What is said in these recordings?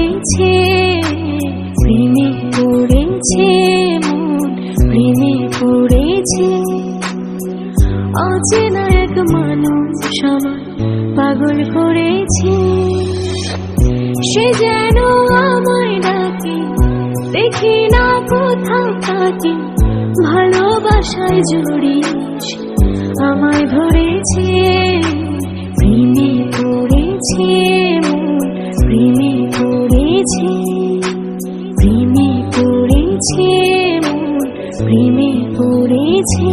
পড়েছে, প্রেমে পড়েছে মন, প্রেমে পড়েছে। অচেনা এক মানুষ আমার পাগল করেছে, সে যেন আমায় ডাকে, দেখি না কোথাও তাকে। ভালোবাসায় জড়িয়ে আমায় ধরেছে, প্রেমে পড়েছে মন, প্রেমে পড়েছে, প্রেমে পড়েছে মন, প্রেমে পড়েছে।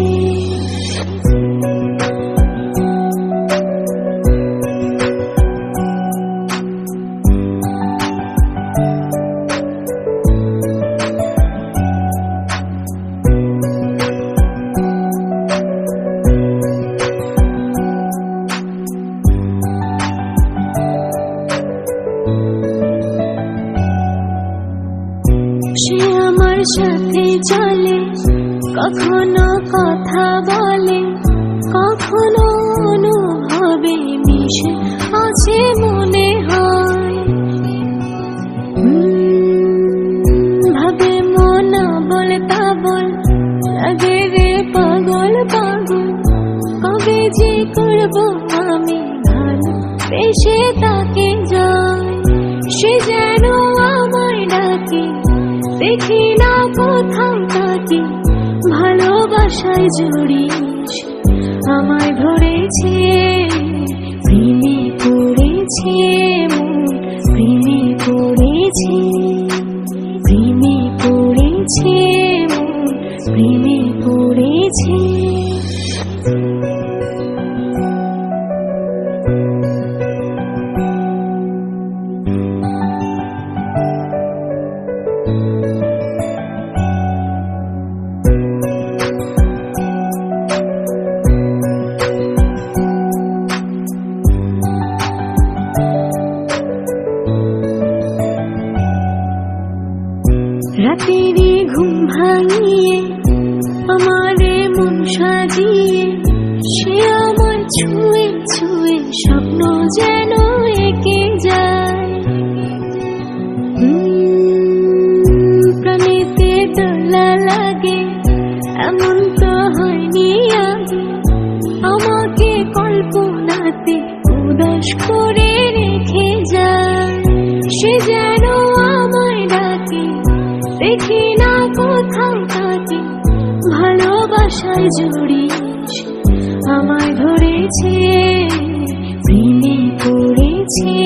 সে আমার সাথে চলে, কখনো কথা বলে, কখনো অনুভবে মিশে আছে মনে হয়। ভাবে মন বলে তা বল, লাগে রে পাগল পাগল। কবে যে করবো আমি ভালো বেশে তাকে যায়, সে যেন আমায় ডাকে, দেখি না কোথাও তাকে। ভালোবাসায় জড়িয়ে আমায় ধরেছে, প্রেমে পড়েছে মন, প্রেমে পড়েছে, প্রেমে পড়েছে মন, প্রেমে পড়েছে। রাতেরই ঘুম ভাঙিয়ে আমারে মন সাজিয়ে, সে আমার ছুঁয়ে ছুঁয়ে স্বপ্ন যেন এঁকে যায়। প্রাণীতে দোলা লাগে, এমন তো হয়নি আগে। আমাকে কল্পনাতে উদাস করে রেখে যায়, সে যেন আমায় ডাকে, দেখি না কোথাও তাকে। ভালোবাসায় জড়িয়ে আমায় ধরেছে, প্রেমে পড়েছে